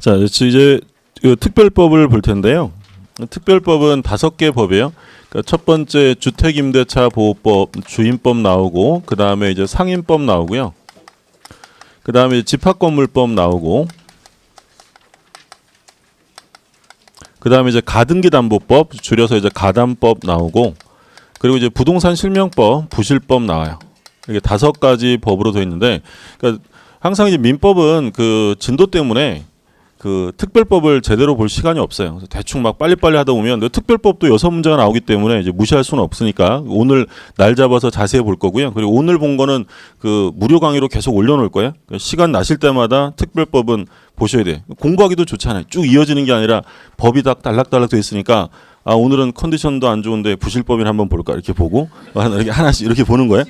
자, 이제 그 특별법을 볼 텐데요. 특별법은 5개 법이에요. 그러니까 첫 번째 주택임대차 보호법, 주임법 나오고, 그 다음에 이제 상임법 나오고요. 그 다음에 집합건물법 나오고, 그 다음에 이제 가등기담보법, 줄여서 이제 가담법 나오고, 그리고 이제 부동산 실명법, 부실법 나와요. 이게 5가지 법으로 되어 있는데, 그러니까 항상 이제 민법은 그 진도 때문에 그 특별법을 제대로 볼 시간이 없어요. 그래서 대충 막 빨리빨리 하다 보면 특별법도 6문제가 나오기 때문에 이제 무시할 수는 없으니까 오늘 날 잡아서 자세히 볼 거고요. 그리고 오늘 본 거는 그 무료 강의로 계속 올려놓을 거예요. 그러니까 시간 나실 때마다 특별법은 보셔야 돼요. 공부하기도 좋잖아요. 쭉 이어지는 게 아니라 법이 다 딸락딸락 돼 있으니까 아 오늘은 컨디션도 안 좋은데 부실법이나 한번 볼까 이렇게 보고 이렇게 하나씩 이렇게 보는 거예요.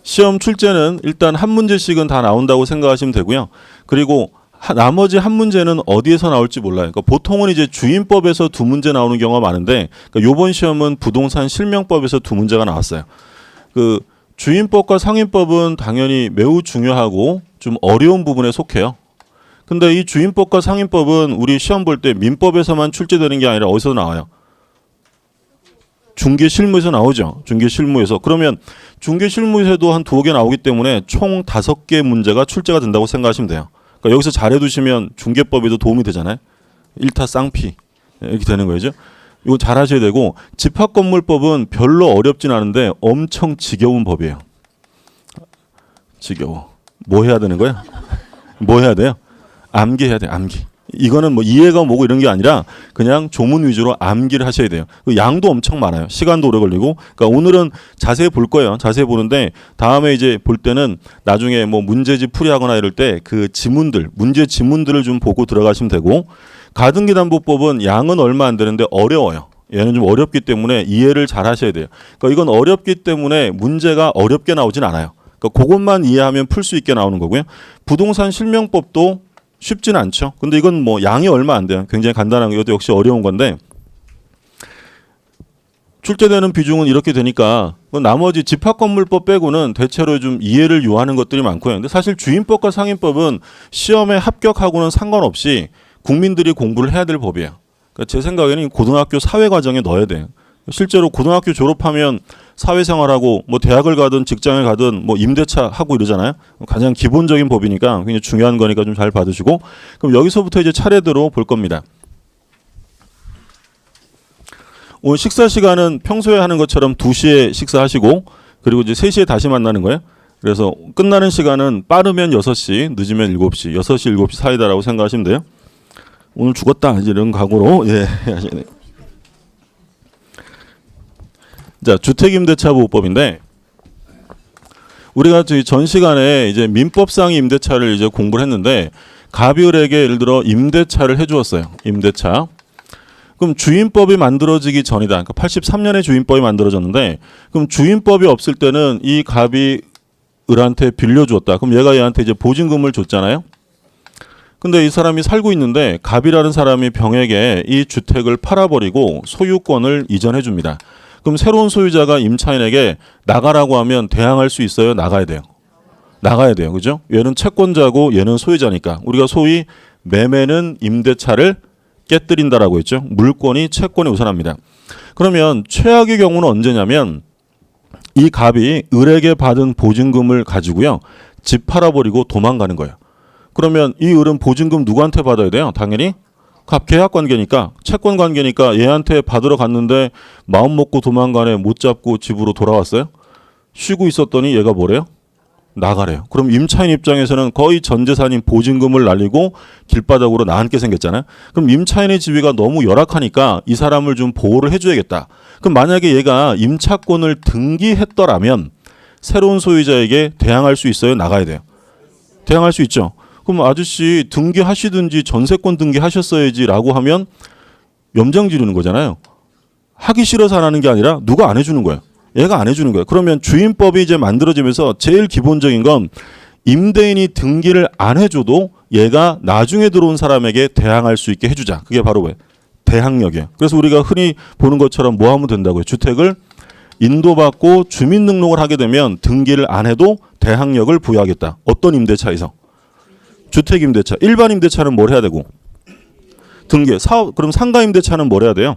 시험 출제는 일단 한 문제씩은 다 나온다고 생각하시면 되고요. 그리고 나머지 한 문제는 어디에서 나올지 몰라요. 그러니까 보통은 이제 주임법에서 2문제 나오는 경우가 많은데, 그러니까 이번 시험은 부동산 실명법에서 2문제가 나왔어요. 그 주임법과 상임법은 당연히 매우 중요하고 좀 어려운 부분에 속해요. 근데 이 주임법과 상임법은 우리 시험 볼 때 민법에서만 출제되는 게 아니라 어디서 나와요? 중개실무에서 나오죠. 중개실무에서. 그러면 중개실무에서도 한 2개 나오기 때문에 총 5개 문제가 출제가 된다고 생각하시면 돼요. 그러니까 여기서 잘해두시면 중개법에도 도움이 되잖아요. 일타 쌍피 이렇게 되는 거죠. 이거 잘하셔야 되고, 집합건물법은 별로 어렵진 않은데 엄청 지겨운 법이에요. 지겨워. 뭐 해야 되는 거야? 뭐 해야 돼요? 암기해야 돼요. 암기. 이거는 뭐 이해가 뭐고 이런 게 아니라 그냥 조문 위주로 암기를 하셔야 돼요. 양도 엄청 많아요. 시간도 오래 걸리고. 그러니까 오늘은 자세히 볼 거예요. 자세히 보는데 다음에 이제 볼 때는 나중에 뭐 문제집 풀이하거나 이럴 때 그 지문들, 문제 지문들을 좀 보고 들어가시면 되고, 가등기담보법은 양은 얼마 안 되는데 어려워요. 얘는 좀 어렵기 때문에 이해를 잘 하셔야 돼요. 그러니까 이건 어렵기 때문에 문제가 어렵게 나오진 않아요. 그러니까 그것만 이해하면 풀 수 있게 나오는 거고요. 부동산 실명법도 쉽진 않죠. 근데 이건 뭐 양이 얼마 안 돼요. 굉장히 간단한 거. 이것도 역시 어려운 건데 출제되는 비중은 이렇게 되니까 나머지 집합건물법 빼고는 대체로 좀 이해를 요하는 것들이 많고요. 근데 사실 주임법과 상임법은 시험에 합격하고는 상관없이 국민들이 공부를 해야 될 법이에요. 그러니까 제 생각에는 고등학교 사회과정에 넣어야 돼요. 실제로 고등학교 졸업하면 사회생활하고 뭐 대학을 가든 직장을 가든 뭐 임대차 하고 이러잖아요. 가장 기본적인 법이니까 굉장히 중요한 거니까 좀 잘 받으시고, 그럼 여기서부터 이제 차례대로 볼 겁니다. 오늘 식사 시간은 평소에 하는 것처럼 2시에 식사하시고, 그리고 이제 3시에 다시 만나는 거예요. 그래서 끝나는 시간은 빠르면 6시, 늦으면 7시, 6시, 7시 사이다라고 생각하시면 돼요. 오늘 죽었다 이런 각오로 하셔야 돼요. 자, 주택임대차 보호법인데 우리가 전 시간에 이제 민법상 임대차를 이제 공부를 했는데 가비을에게 예를 들어 임대차를 해주었어요. 임대차. 그럼 주임법이 만들어지기 전이다. 그러니까 83년에 주임법이 만들어졌는데, 그럼 주임법이 없을 때는 이 가비을한테 빌려주었다. 그럼 얘가 얘한테 이제 보증금을 줬잖아요. 근데 이 사람이 살고 있는데 갑이라는 사람이 병에게 이 주택을 팔아버리고 소유권을 이전해 줍니다. 그럼 새로운 소유자가 임차인에게 나가라고 하면 대항할 수 있어요? 나가야 돼요? 나가야 돼요. 그죠? 얘는 채권자고 얘는 소유자니까. 우리가 소위 매매는 임대차를 깨뜨린다라고 했죠. 물권이 채권에 우선합니다. 그러면 최악의 경우는 언제냐면 이 갑이 을에게 받은 보증금을 가지고요, 집 팔아버리고 도망가는 거예요. 그러면 이 을은 보증금 누구한테 받아야 돼요? 당연히 갑 계약 관계니까, 채권 관계니까 얘한테 받으러 갔는데 마음 먹고 도망가네, 못 잡고 집으로 돌아왔어요. 쉬고 있었더니 얘가 뭐래요? 나가래요. 그럼 임차인 입장에서는 거의 전 재산인 보증금을 날리고 길바닥으로 나앉게 생겼잖아요. 그럼 임차인의 지위가 너무 열악하니까 이 사람을 좀 보호를 해줘야겠다. 그럼 만약에 얘가 임차권을 등기했더라면 새로운 소유자에게 대항할 수 있어요? 나가야 돼요? 대항할 수 있죠. 그럼 아저씨 등기하시든지 전세권 등기하셨어야지 라고 하면 염장 지르는 거잖아요. 하기 싫어서 안 하는 게 아니라 누가 안 해주는 거예요. 얘가 안 해주는 거예요. 그러면 주임법이 이제 만들어지면서 제일 기본적인 건 임대인이 등기를 안 해줘도 얘가 나중에 들어온 사람에게 대항할 수 있게 해주자. 그게 바로 왜? 대항력이에요. 그래서 우리가 흔히 보는 것처럼 뭐 하면 된다고요? 주택을 인도받고 주민등록을 하게 되면 등기를 안 해도 대항력을 부여하겠다. 어떤 임대차에서? 주택임대차. 일반 임대차는 뭘 해야 되고? 등기. 사업. 그럼 상가임대차는 뭘 해야 돼요?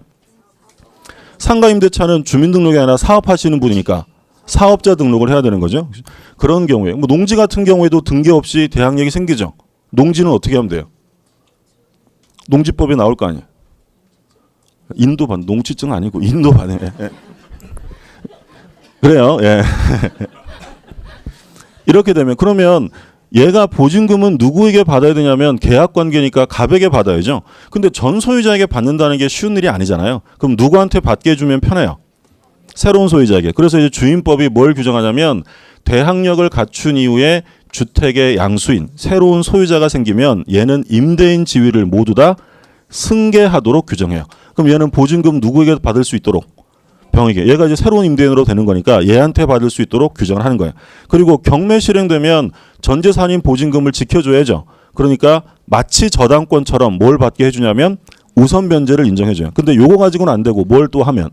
상가임대차는 주민등록이 아니라 사업하시는 분이니까 사업자 등록을 해야 되는 거죠. 그런 경우에 뭐 농지 같은 경우에도 등기 없이 대항력이 생기죠. 농지는 어떻게 하면 돼요? 농지법에 나올 거 아니에요. 인도반 농지증 아니고 인도반에. 예. 그래요. 예. 이렇게 되면 그러면 얘가 보증금은 누구에게 받아야 되냐면 계약관계니까 갑에게 받아야죠. 근데 전 소유자에게 받는다는 게 쉬운 일이 아니잖아요. 그럼 누구한테 받게 해주면 편해요? 새로운 소유자에게. 그래서 이제 주임법이 뭘 규정하냐면 대항력을 갖춘 이후에 주택의 양수인 새로운 소유자가 생기면 얘는 임대인 지위를 모두 다 승계하도록 규정해요. 그럼 얘는 보증금 누구에게 받을 수 있도록? 병에게. 얘가 이제 새로운 임대인으로 되는 거니까 얘한테 받을 수 있도록 규정을 하는 거예요. 그리고 경매 실행되면 전 재산인 보증금을 지켜줘야죠. 그러니까 마치 저당권처럼 뭘 받게 해주냐면 우선 변제를 인정해줘요. 근데 요거 가지고는 안 되고 뭘 또 하면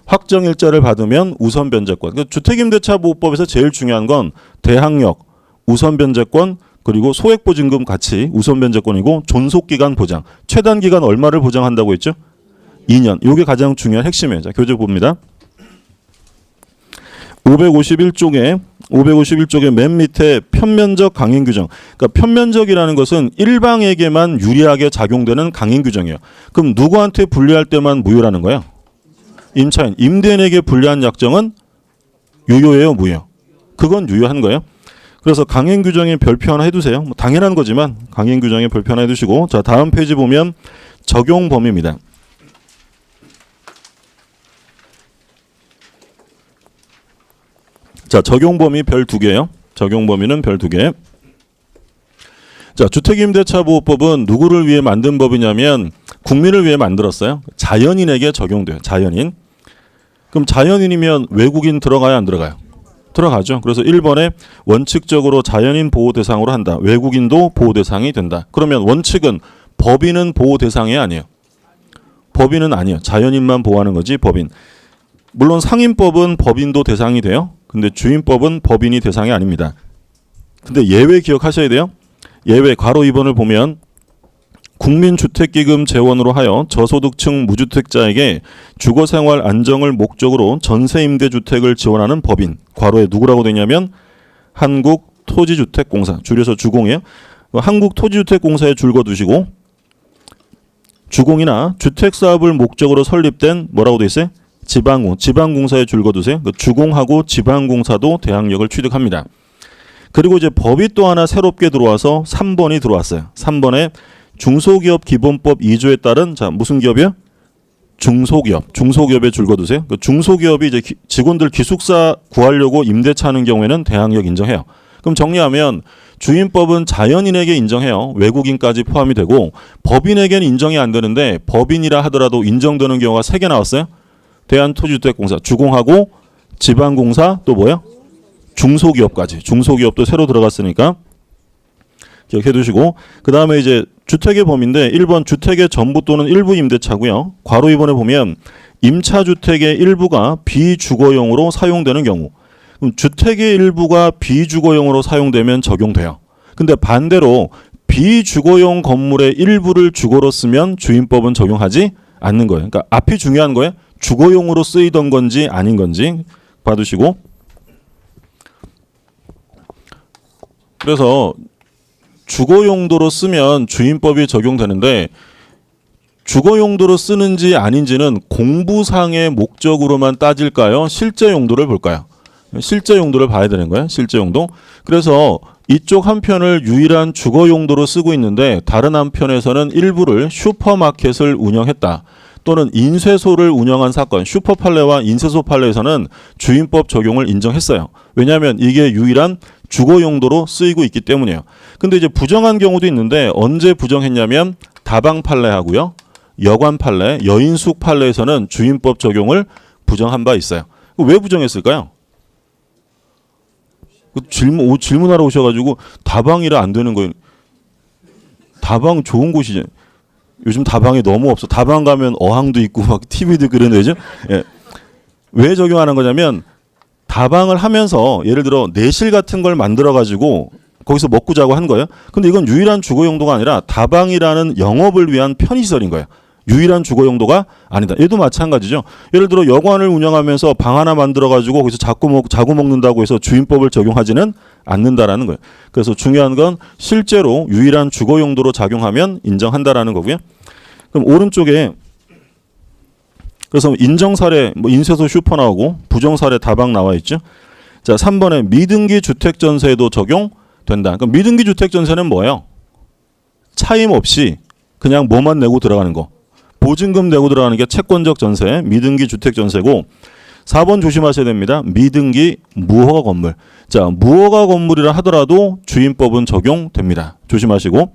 확정일자를 받으면 우선 변제권. 그러니까 주택임대차보호법에서 제일 중요한 건 대항력, 우선 변제권, 그리고 소액보증금 같이 우선 변제권이고 존속기간 보장. 최단 기간 얼마를 보장한다고 했죠? 2년. 이게 가장 중요한 핵심이에요. 자, 교재 봅니다. 551쪽에 맨 밑에 편면적 강행 규정. 그러니까 편면적이라는 것은 일방에게만 유리하게 작용되는 강행 규정이에요. 그럼 누구한테 불리할 때만 무효라는 거예요? 임차인, 임대인에게 불리한 약정은 유효예요, 무효? 그건 유효한 거예요. 그래서 강행 규정에 별표 하나 해두세요. 뭐 당연한 거지만 강행 규정에 별표 하나 해두시고, 자 다음 페이지 보면 적용 범위입니다. 자 적용 범위 별 2개예요. 적용 범위는 별 2개. 자 주택임대차보호법은 누구를 위해 만든 법이냐면 국민을 위해 만들었어요. 자연인에게 적용돼요. 자연인. 그럼 자연인이면 외국인 들어가요, 안 들어가요? 들어가죠. 그래서 1번에 원칙적으로 자연인 보호 대상으로 한다. 외국인도 보호 대상이 된다. 그러면 원칙은 법인은 보호 대상이 아니에요. 법인은 아니에요. 자연인만 보호하는 거지 법인. 물론 상인법은 법인도 대상이 돼요. 근데 주임법은 법인이 대상이 아닙니다. 근데 예외 기억하셔야 돼요. 예외 괄호 2번을 보면 국민주택기금 재원으로 하여 저소득층 무주택자에게 주거생활 안정을 목적으로 전세임대주택을 지원하는 법인. 괄호에 누구라고 되냐면 한국토지주택공사. 줄여서 주공이에요. 한국토지주택공사에 줄거두시고 주공이나 주택사업을 목적으로 설립된 뭐라고 돼 있어요? 지방공사에 줄거두세요. 주공하고 지방공사도 대항력을 취득합니다. 그리고 이제 법이 또 하나 새롭게 들어와서 3번이 들어왔어요. 3번에 중소기업 기본법 2조에 따른 자 무슨 기업이요? 중소기업에 줄거두세요. 중소기업이 이제 직원들 기숙사 구하려고 임대차 하는 경우에는 대항력 인정해요. 그럼 정리하면 주임법은 자연인에게 인정해요. 외국인까지 포함이 되고 법인에게는 인정이 안 되는데 법인이라 하더라도 인정되는 경우가 3개 나왔어요. 대한토지주택공사, 주공하고 지방공사 또 뭐요? 중소기업까지. 중소기업도 새로 들어갔으니까 기억해 두시고 그 다음에 이제 주택의 범위인데 1번 주택의 전부 또는 일부 임대차고요. 괄호 2번에 보면 임차주택의 일부가 비주거용으로 사용되는 경우 그럼 주택의 일부가 비주거용으로 사용되면 적용돼요. 근데 반대로 비주거용 건물의 일부를 주거로 쓰면 주임법은 적용하지 않는 거예요. 그러니까 앞이 중요한 거예요. 주거용으로 쓰이던 건지 아닌 건지 봐두시고 그래서 주거 용도로 쓰면 주임법이 적용되는데 주거 용도로 쓰는지 아닌지는 공부상의 목적으로만 따질까요? 실제 용도를 볼까요? 실제 용도를 봐야 되는 거예요. 실제 용도. 그래서 이쪽 한편을 유일한 주거 용도로 쓰고 있는데 다른 한편에서는 일부를 슈퍼마켓을 운영했다. 또는 인쇄소를 운영한 사건, 슈퍼팔레와 인쇄소 팔레에서는 주임법 적용을 인정했어요. 왜냐하면 이게 유일한 주거 용도로 쓰이고 있기 때문이에요. 근데 이제 부정한 경우도 있는데 언제 부정했냐면 다방 팔레하고요. 여관 팔레, 여인숙 팔레에서는 주임법 적용을 부정한 바 있어요. 왜 부정했을까요? 질문하러 오셔가지고 다방이라 안 되는 거예요. 다방 좋은 곳이죠. 요즘 다방이 너무 없어. 다방 가면 어항도 있고 막 TV도 그런 데죠. 예. 왜 적용하는 거냐면 다방을 하면서 예를 들어 내실 같은 걸 만들어 가지고 거기서 먹고 자고 한 거예요. 근데 이건 유일한 주거 용도가 아니라 다방이라는 영업을 위한 편의시설인 거예요. 유일한 주거 용도가 아니다. 얘도 마찬가지죠. 예를 들어 여관을 운영하면서 방 하나 만들어가지고 거기서 자고 먹는다고 해서 주임법을 적용하지는 않는다라는 거예요. 그래서 중요한 건 실제로 유일한 주거 용도로 작용하면 인정한다라는 거고요. 그럼 오른쪽에 그래서 인정 사례 뭐 인쇄소 슈퍼 나오고 부정 사례 다방 나와 있죠. 자, 3번에 미등기 주택 전세에도 적용된다. 그럼 미등기 주택 전세는 뭐예요? 차임 없이 그냥 뭐만 내고 들어가는 거. 보증금 내고 들어가는 게 채권적 전세, 미등기 주택 전세고 4번 조심하셔야 됩니다. 미등기 무허가 건물. 자, 무허가 건물이라 하더라도 주임법은 적용됩니다. 조심하시고.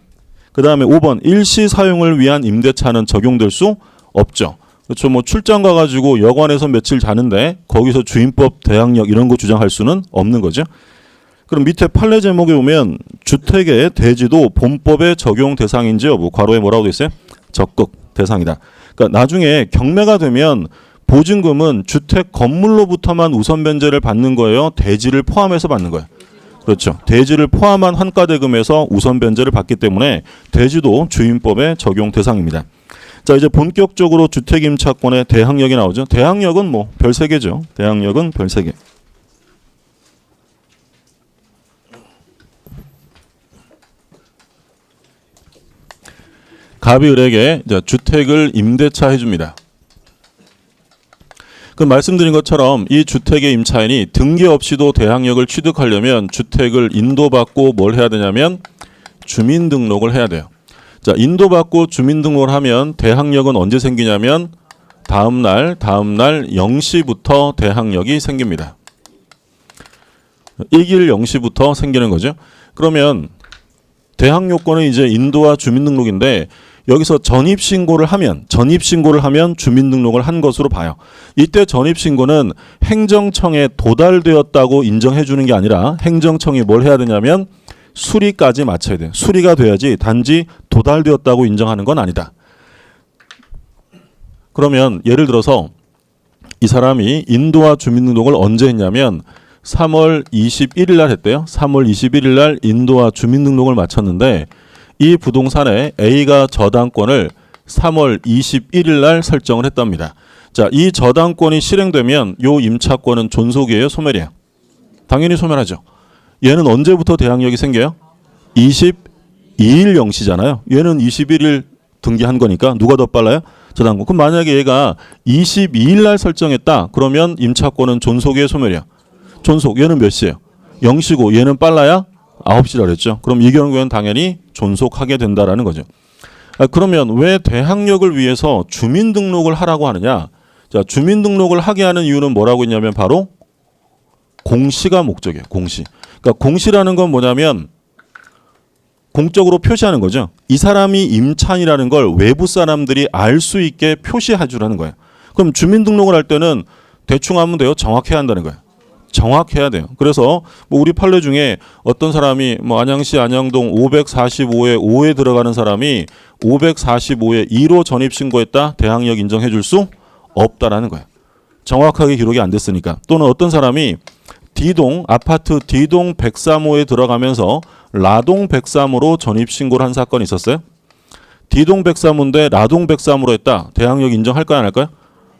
그다음에 5번 일시 사용을 위한 임대차는 적용될 수 없죠. 그렇죠. 뭐 출장 가가지고 여관에서 며칠 자는데 거기서 주임법 대항력 이런 거 주장할 수는 없는 거죠. 그럼 밑에 판례 제목에 보면 주택의 대지도 본법의 적용 대상인지 여부 괄호에 뭐라고 돼 있어요? 적극 대상이다. 그러니까 나중에 경매가 되면 보증금은 주택 건물로부터만 우선 변제를 받는 거예요. 대지를 포함해서 받는 거예요. 그렇죠. 대지를 포함한 환가대금에서 우선 변제를 받기 때문에 대지도 주임법의 적용 대상입니다. 자, 이제 본격적으로 주택임차권의 대항력이 나오죠. 대항력은 뭐 별 3개죠. 대항력은 별 3개. 갑이 을에게 주택을 임대차 해줍니다. 그 말씀드린 것처럼 이 주택의 임차인이 등기 없이도 대항력을 취득하려면 주택을 인도받고 뭘 해야 되냐면 주민등록을 해야 돼요. 자, 인도받고 주민등록을 하면 대항력은 언제 생기냐면 다음날 0시부터 대항력이 생깁니다. 1일 0시부터 생기는 거죠. 그러면 대항요건은 이제 인도와 주민등록인데 여기서 전입신고를 하면 주민등록을 한 것으로 봐요. 이때 전입신고는 행정청에 도달되었다고 인정해 주는 게 아니라 행정청이 뭘 해야 되냐면 수리까지 마쳐야 돼요. 수리가 돼야지 단지 도달되었다고 인정하는 건 아니다. 그러면 예를 들어서 이 사람이 인도와 주민등록을 언제 했냐면 3월 21일 날 했대요. 3월 21일 날 인도와 주민등록을 마쳤는데 이 부동산에 A가 저당권을 3월 21일 날 설정을 했답니다. 자, 이 저당권이 실행되면 요 임차권은 존속이에요, 소멸이에요? 당연히 소멸하죠. 얘는 언제부터 대항력이 생겨요? 22일 0시잖아요. 얘는 21일 등기한 거니까 누가 더 빨라요? 저당권. 그럼 만약에 얘가 22일 날 설정했다. 그러면 임차권은 존속이에요, 소멸이에요? 존속. 얘는 몇 시예요? 0시고 얘는 빨라야 9시라 그랬죠. 그럼 이 경우에는 당연히 존속하게 된다라는 거죠. 그러면 왜 대항력을 위해서 주민등록을 하라고 하느냐? 자, 주민등록을 하게 하는 이유는 뭐라고 했냐면 바로 공시가 목적이에요. 공시. 그러니까 공시라는 건 뭐냐면 공적으로 표시하는 거죠. 이 사람이 임차인이라는 걸 외부 사람들이 알 수 있게 표시해 주라는 거예요. 그럼 주민등록을 할 때는 대충 하면 돼요? 정확해야 한다는 거예요. 정확해야 돼요. 그래서 뭐 우리 판례 중에 어떤 사람이 뭐 안양시 안양동 545에 5에 들어가는 사람이 545에 2로 전입신고했다. 대항력 인정해 줄 수 없다라는 거예요. 정확하게 기록이 안 됐으니까. 또는 어떤 사람이 D동 아파트 D동 103호에 들어가면서 라동 103호로 전입신고를 한 사건이 있었어요. D동 103호인데 라동 103호로 했다. 대항력 인정할까요? 안 할까요?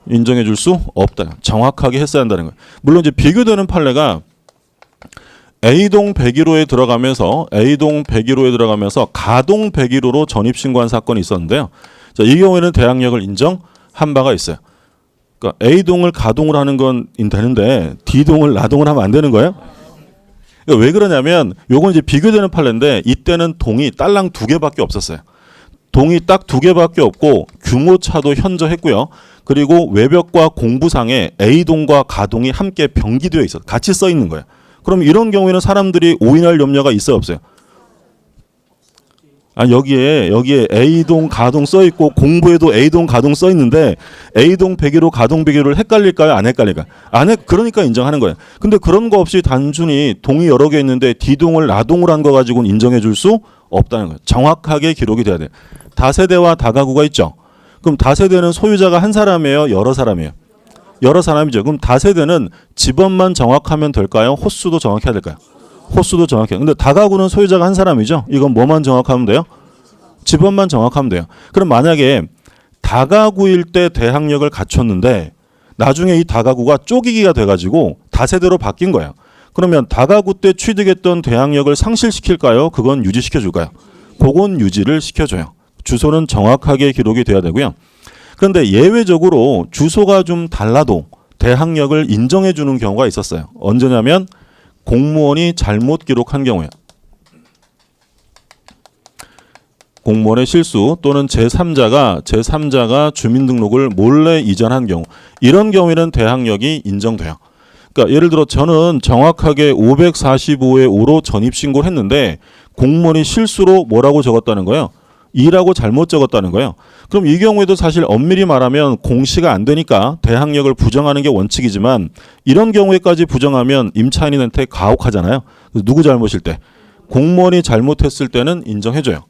인정해 줄 수 없다. 정확하게 했어야 한다는 거예요. 물론 이제 비교되는 판례가 A동 101호에 들어가면서 가동 101호로 전입신고한 사건이 있었는데요. 자, 이 경우에는 대항력을 인정한 바가 있어요. 그러니까 A동을 가동을 하는 건 되는데 D동을 라동을 하면 안 되는 거예요. 그러니까 왜 그러냐면 요건 이제 비교되는 판례인데 이때는 동이 딸랑 2개밖에 없었어요. 동이 딱 2개밖에 없고 규모차도 현저했고요. 그리고 외벽과 공부상에 A동과 가동이 함께 병기되어 있어 같이 써 있는 거예요. 그럼 이런 경우에는 사람들이 오인할 염려가 있어요, 없어요? 아, 여기에 A동 가동 써 있고 공부에도 A동 가동 써 있는데 A동 101호 가동 101호를 헷갈릴까요? 안 헷갈릴까요? 그러니까 인정하는 거예요. 근데 그런 거 없이 단순히 동이 여러 개 있는데 D동을 라동을 한 거 가지고는 인정해 줄 수 없다는 거예요. 정확하게 기록이 돼야 돼요. 다세대와 다가구가 있죠. 그럼 다세대는 소유자가 한 사람이에요? 여러 사람이에요? 여러 사람이죠. 그럼 다세대는 집원만 정확하면 될까요? 호수도 정확해야 될까요? 호수도 정확해요. 근데 다가구는 소유자가 한 사람이죠. 이건 뭐만 정확하면 돼요? 지번만 정확하면 돼요. 그럼 만약에 다가구일 때 대항력을 갖췄는데 나중에 이 다가구가 쪼개기가 돼가지고 다세대로 바뀐 거예요. 그러면 다가구 때 취득했던 대항력을 상실시킬까요? 그건 유지시켜줄까요? 그건 유지를 시켜줘요. 주소는 정확하게 기록이 돼야 되고요. 그런데 예외적으로 주소가 좀 달라도 대항력을 인정해 주는 경우가 있었어요. 언제냐면 공무원이 잘못 기록한 경우에, 공무원의 실수 또는 제3자가 주민등록을 몰래 이전한 경우, 이런 경우에는 대항력이 인정돼요. 그러니까 예를 들어 저는 정확하게 545의 5로 전입신고를 했는데 공무원이 실수로 뭐라고 적었다는 거예요? 2라고 잘못 적었다는 거예요. 그럼 이 경우에도 사실 엄밀히 말하면 공시가 안 되니까 대항력을 부정하는 게 원칙이지만 이런 경우에까지 부정하면 임차인한테 가혹하잖아요. 누구 잘못일 때? 공무원이 잘못했을 때는 인정해줘요.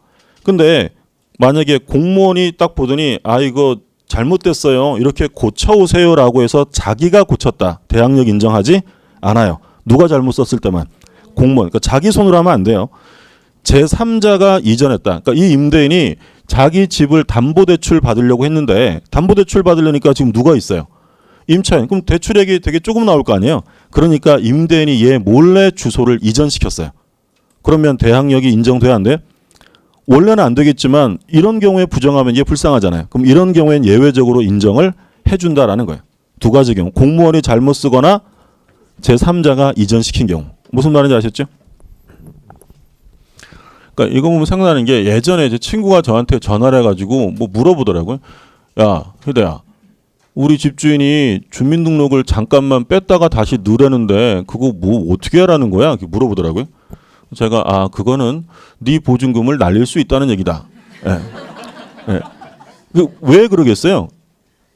근데 만약에 공무원이 딱 보더니 이거 잘못됐어요. 이렇게 고쳐오세요라고 해서 자기가 고쳤다. 대항력 인정하지 않아요. 누가 잘못 썼을 때만. 공무원. 그러니까 자기 손으로 하면 안 돼요. 제3자가 이전했다. 그러니까 이 임대인이 자기 집을 담보대출 받으려고 했는데 담보대출 받으려니까 지금 누가 있어요? 임차인. 그럼 대출액이 되게 조금 나올 거 아니에요? 그러니까 임대인이 얘 몰래 주소를 이전시켰어요. 그러면 대항력이 인정돼야 안 돼요? 원래는 안 되겠지만 이런 경우에 부정하면 얘 불쌍하잖아요. 그럼 이런 경우엔 예외적으로 인정을 해준다라는 거예요. 두 가지 경우. 공무원이 잘못 쓰거나 제3자가 이전시킨 경우. 무슨 말인지 아셨죠? 그러니까 이거 보면 생각나는 게 예전에 제 친구가 저한테 전화를 해가지고 뭐 물어보더라고요. 야, 희대야, 우리 집주인이 주민등록을 잠깐만 뺐다가 다시 넣으라는데 그거 뭐 어떻게 하라는 거야? 이렇게 물어보더라고요. 제가 그거는 네 보증금을 날릴 수 있다는 얘기다. 예. 예. 왜 그러겠어요?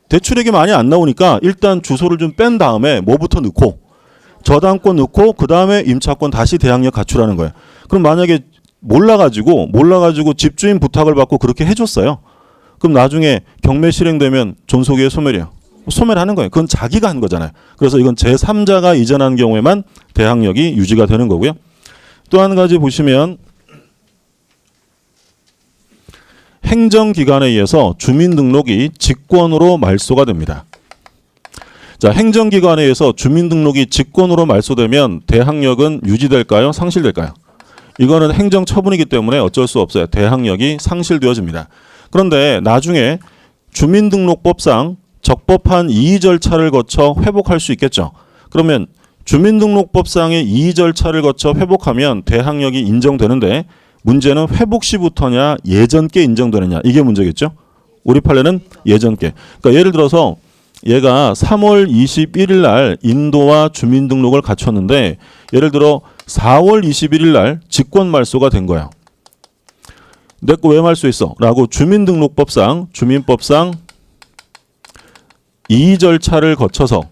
대출액이 많이 안 나오니까 일단 주소를 좀 뺀 다음에 뭐부터 넣고 저당권 넣고 그 다음에 임차권 다시 대항력 갖추라는 거예요. 그럼 만약에 몰라가지고 집주인 부탁을 받고 그렇게 해줬어요. 그럼 나중에 경매 실행되면 존속이에요, 소멸이에요? 소멸하는 거예요. 그건 자기가 한 거잖아요. 그래서 이건 제3자가 이전한 경우에만 대항력이 유지가 되는 거고요. 또 한 가지 보시면 행정기관에 의해서 주민등록이 직권으로 말소가 됩니다. 자, 행정기관에 의해서 주민등록이 직권으로 말소되면 대항력은 유지될까요? 상실될까요? 이거는 행정처분이기 때문에 어쩔 수 없어요. 대항력이 상실되어집니다. 그런데 나중에 주민등록법상 적법한 이의 절차를 거쳐 회복할 수 있겠죠. 그러면 주민등록법상의 이의 절차를 거쳐 회복하면 대항력이 인정되는데 문제는 회복 시부터냐 예전께 인정되느냐, 이게 문제겠죠. 우리 판례는 예전께. 그러니까 예를 들어서 얘가 3월 21일 날 인도와 주민등록을 갖췄는데 예를 들어 4월 21일 날 직권 말소가 된 거야. 내 거 왜 말소했어? 라고 주민등록법상 이의 절차를 거쳐서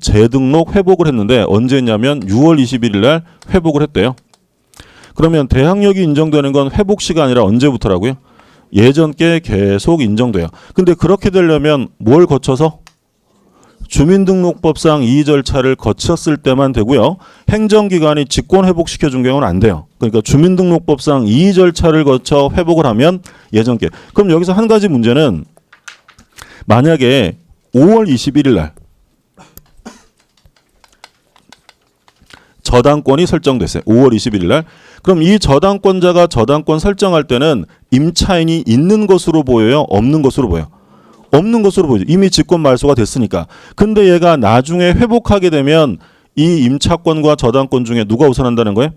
재등록 회복을 했는데 언제 했냐면 6월 21일 날 회복을 했대요. 그러면 대항력이 인정되는 건 회복 시가 아니라 언제부터라고요? 예전께 계속 인정돼요. 근데 그렇게 되려면 뭘 거쳐서? 주민등록법상 이의 절차를 거쳤을 때만 되고요. 행정기관이 직권 회복시켜준 경우는 안 돼요. 그러니까 주민등록법상 이의 절차를 거쳐 회복을 하면 예전께. 그럼 여기서 한 가지 문제는 만약에 5월 21일 날 저당권이 설정됐어요. 5월 21일 날. 그럼 이 저당권자가 저당권 설정할 때는 임차인이 있는 것으로 보여요? 없는 것으로 보여요? 없는 것으로 보이죠. 이미 직권 말소가 됐으니까. 근데 얘가 나중에 회복하게 되면 이 임차권과 저당권 중에 누가 우선한다는 거예요?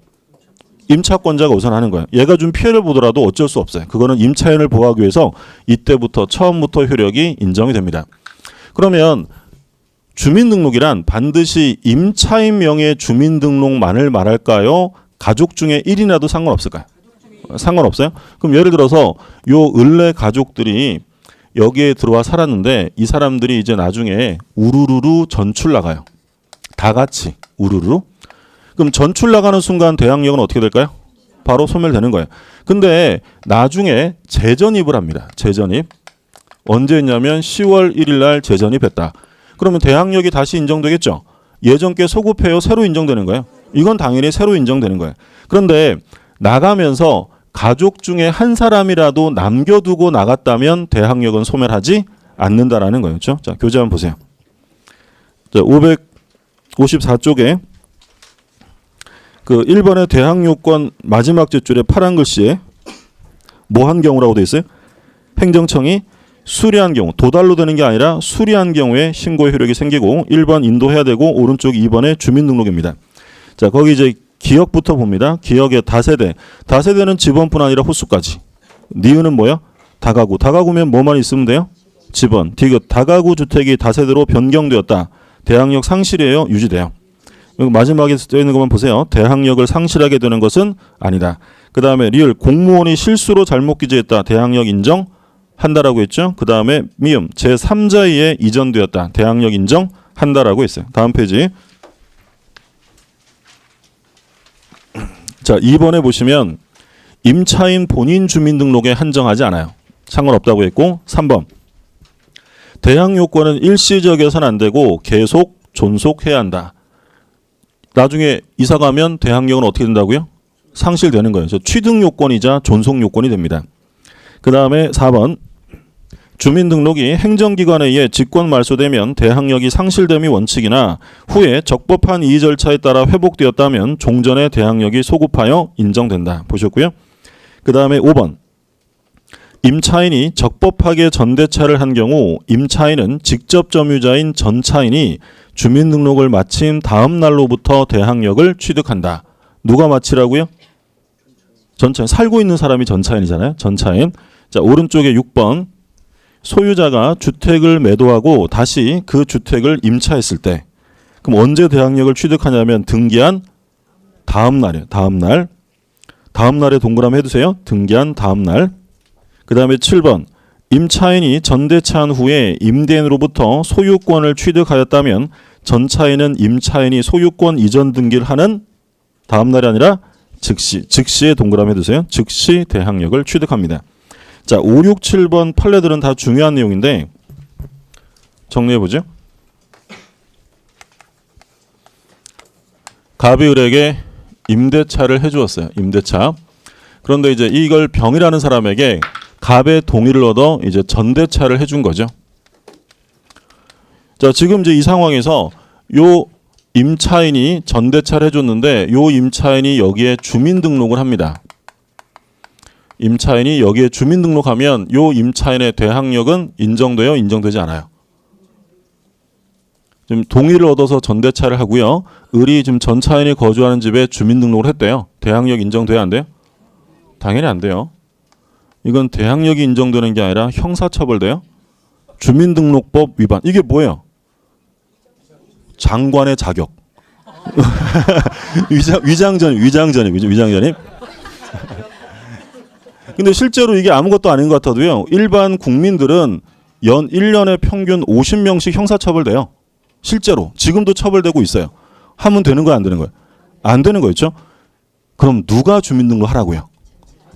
임차권자가 우선하는 거예요. 얘가 좀 피해를 보더라도 어쩔 수 없어요. 그거는 임차인을 보호하기 위해서 이때부터 처음부터 효력이 인정이 됩니다. 그러면 주민등록이란 반드시 임차인 명의 주민등록만을 말할까요? 가족 중에 1인이라도 상관없을까요? 상관없어요? 그럼 예를 들어서 요 을내 가족들이 여기에 들어와 살았는데 이 사람들이 이제 나중에 우르르르 전출 나가요. 다 같이 우르르르. 그럼 전출 나가는 순간 대항력은 어떻게 될까요? 바로 소멸되는 거예요. 근데 나중에 재전입을 합니다. 재전입. 언제 했냐면 10월 1일 날 재전입했다. 그러면 대항력이 다시 인정되겠죠. 예전께 소급해요. 새로 인정되는 거예요. 이건 당연히 새로 인정되는 거예요. 그런데 나가면서 가족 중에 한 사람이라도 남겨두고 나갔다면 대항력은 소멸하지 않는다라는 거예요. 그렇죠? 자, 교재 한번 보세요. 자, 554쪽에 그 1번의 대항요건 마지막 뒷줄에 파란 글씨에 뭐 한 경우라고 되어 있어요? 행정청이 수리한 경우, 도달로 되는 게 아니라 수리한 경우에 신고의 효력이 생기고 1번 인도해야 되고 오른쪽 2번의 주민등록입니다. 자, 거기 이제 기역부터 봅니다. 기역의 다세대. 다세대는 집원뿐 아니라 호수까지. 니은은 뭐야? 다가구. 다가구면 뭐만 있으면 돼요? 집원. 디귿. 다가구 주택이 다세대로 변경되었다. 대항력 상실이에요? 유지돼요? 마지막에 쓰여 있는 것만 보세요. 대항력을 상실하게 되는 것은 아니다. 그 다음에 리을. 공무원이 실수로 잘못 기재했다. 대항력 인정한다라고 했죠. 그 다음에 미음. 제3자에 이전되었다. 대항력 인정한다라고 했어요. 다음 페이지. 자, 2번에 보시면 임차인 본인 주민등록에 한정하지 않아요. 상관없다고 했고 3번. 대항요건은 일시적이어서는 안 되고 계속 존속해야 한다. 나중에 이사 가면 대항력은 어떻게 된다고요? 상실되는 거예요. 그래서 취득요건이자 존속요건이 됩니다. 그 다음에 4번. 주민등록이 행정기관에 의해 직권 말소되면 대항력이 상실됨이 원칙이나 후에 적법한 이의 절차에 따라 회복되었다면 종전의 대항력이 소급하여 인정된다. 보셨고요. 그 다음에 5번. 임차인이 적법하게 전대차를 한 경우 임차인은 직접 점유자인 전차인이 주민등록을 마친 다음 날로부터 대항력을 취득한다. 누가 마치라고요? 전차인. 살고 있는 사람이 전차인이잖아요. 전차인. 자, 오른쪽에 6번. 소유자가 주택을 매도하고 다시 그 주택을 임차했을 때 그럼 언제 대항력을 취득하냐면 등기한 다음 날이에요. 다음 날. 다음 날에 동그라미 해두세요. 등기한 다음 날. 그 다음에 7번. 임차인이 전대차한 후에 임대인으로부터 소유권을 취득하였다면 전차인은 임차인이 소유권 이전 등기를 하는 다음 날이 아니라 즉시에 동그라미 해두세요. 즉시 대항력을 취득합니다. 자, 5, 6, 7번 판례들은 다 중요한 내용인데 정리해보죠. 갑이 을에게 임대차를 해주었어요. 임대차. 그런데 이제 이걸 병이라는 사람에게 갑의 동의를 얻어 이제 전대차를 해준 거죠. 자, 지금 이제 이 상황에서 요 임차인이 전대차를 해줬는데 요 임차인이 여기에 주민등록을 합니다. 임차인이 여기에 주민등록하면 요 임차인의 대항력은 인정돼요? 인정되지 않아요? 지금 동의를 얻어서 전대차를 하고요. 을이 지금 전차인이 거주하는 집에 주민등록을 했대요. 대항력 인정돼야 안 돼요? 당연히 안 돼요. 이건 대항력이 인정되는 게 아니라 형사처벌돼요. 주민등록법 위반. 이게 뭐예요? 장관의 자격. 위장전입. 근데 실제로 이게 아무것도 아닌 것 같아도요. 일반 국민들은 연 1년에 평균 50명씩 형사처벌돼요. 실제로. 지금도 처벌되고 있어요. 하면 되는 거야, 안 되는 거야? 안 되는 거였죠? 그럼 누가 주민등록 하라고요?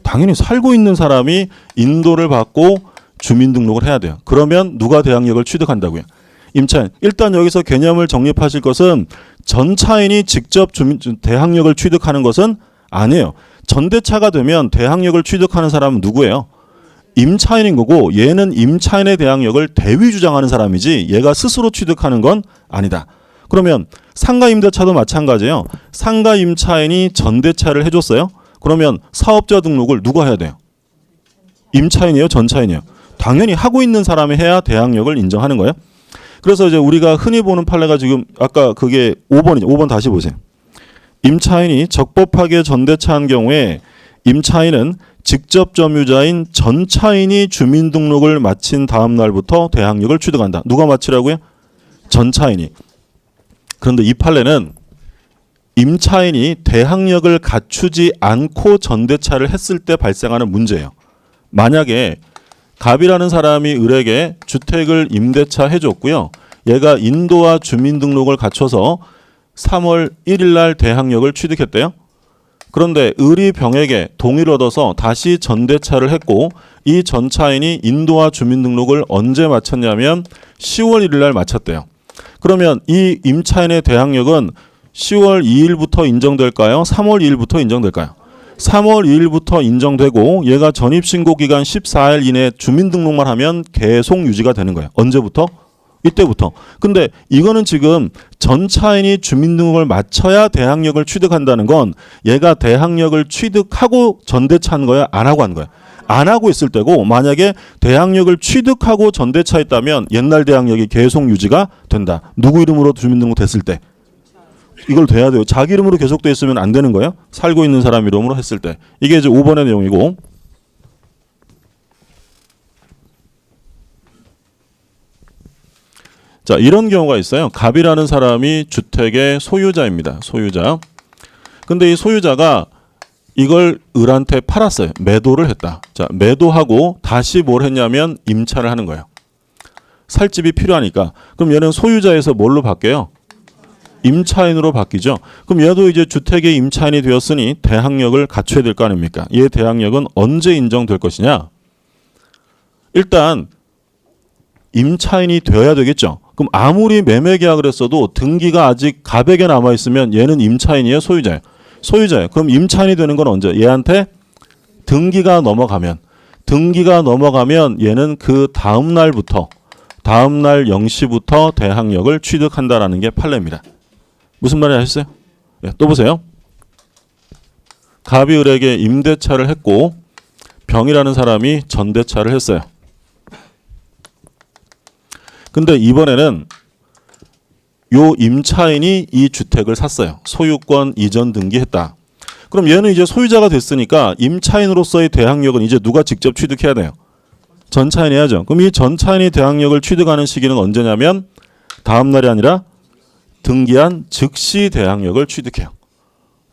당연히 살고 있는 사람이 인도를 받고 주민등록을 해야 돼요. 그러면 누가 대항력을 취득한다고요? 임차인. 일단 여기서 개념을 정립하실 것은 전차인이 직접 대항력을 취득하는 것은 아니에요. 전대차가 되면 대항력을 취득하는 사람은 누구예요? 임차인인 거고 얘는 임차인의 대항력을 대위 주장하는 사람이지 얘가 스스로 취득하는 건 아니다. 그러면 상가 임대차도 마찬가지예요. 상가 임차인이 전대차를 해줬어요. 그러면 사업자 등록을 누가 해야 돼요? 임차인이에요? 전차인이에요? 당연히 하고 있는 사람이 해야 대항력을 인정하는 거예요. 그래서 이제 우리가 흔히 보는 판례가 지금 아까 그게 5번이죠. 5번 다시 보세요. 임차인이 적법하게 전대차한 경우에 임차인은 직접 점유자인 전차인이 주민등록을 마친 다음 날부터 대항력을 취득한다. 누가 마치라고요? 전차인이. 그런데 이 판례는 임차인이 대항력을 갖추지 않고 전대차를 했을 때 발생하는 문제예요. 만약에 갑이라는 사람이 을에게 주택을 임대차 해줬고요. 얘가 인도와 주민등록을 갖춰서 3월 1일 날 대항력을 취득했대요. 그런데 을이 병에게 동의를 얻어서 다시 전대차를 했고 이 전차인이 인도와 주민등록을 언제 마쳤냐면 10월 1일 날 마쳤대요. 그러면 이 임차인의 대항력은 10월 2일부터 인정될까요? 3월 2일부터 인정될까요? 3월 2일부터 인정되고 얘가 전입신고 기간 14일 이내에 주민등록만 하면 계속 유지가 되는 거예요. 언제부터? 이때부터. 근데 이거는 지금 전 차인이 주민등록을 마쳐야 대항력을 취득한다는 건 얘가 대항력을 취득하고 전대차한 거야? 안 하고 한 거야? 안 하고 있을 때고, 만약에 대항력을 취득하고 전대차 했다면 옛날 대항력이 계속 유지가 된다. 누구 이름으로 주민등록 됐을 때? 이걸 돼야 돼요. 자기 이름으로 계속 돼 있으면 안 되는 거예요. 살고 있는 사람 이름으로 했을 때. 이게 이제 5번의 내용이고, 자, 이런 경우가 있어요. 갑이라는 사람이 주택의 소유자입니다. 소유자. 근데 이 소유자가 이걸 을한테 팔았어요. 매도를 했다. 자, 매도하고 다시 뭘 했냐면 임차를 하는 거예요. 살 집이 필요하니까. 그럼 얘는 소유자에서 뭘로 바뀌어요? 임차인으로 바뀌죠. 그럼 얘도 이제 주택의 임차인이 되었으니 대항력을 갖춰야 될 거 아닙니까? 얘 대항력은 언제 인정될 것이냐? 일단 임차인이 되어야 되겠죠. 그럼 아무리 매매 계약을 했어도 등기가 아직 갑에게 남아 있으면 얘는 임차인이에요, 소유자예요? 소유자예요. 그럼 임차인이 되는 건 언제? 얘한테 등기가 넘어가면 얘는 그 다음 날부터, 다음 날 0시부터 대항력을 취득한다라는 게 판례입니다. 무슨 말인지 아셨어요? 네, 또 보세요. 갑이 을에게 임대차를 했고 병이라는 사람이 전대차를 했어요. 근데 이번에는 요 임차인이 이 주택을 샀어요. 소유권 이전 등기했다. 그럼 얘는 이제 소유자가 됐으니까 임차인으로서의 대항력은 이제 누가 직접 취득해야 돼요? 전차인이 해야죠. 그럼 이 전차인이 대항력을 취득하는 시기는 언제냐면 다음 날이 아니라 등기한 즉시 대항력을 취득해요.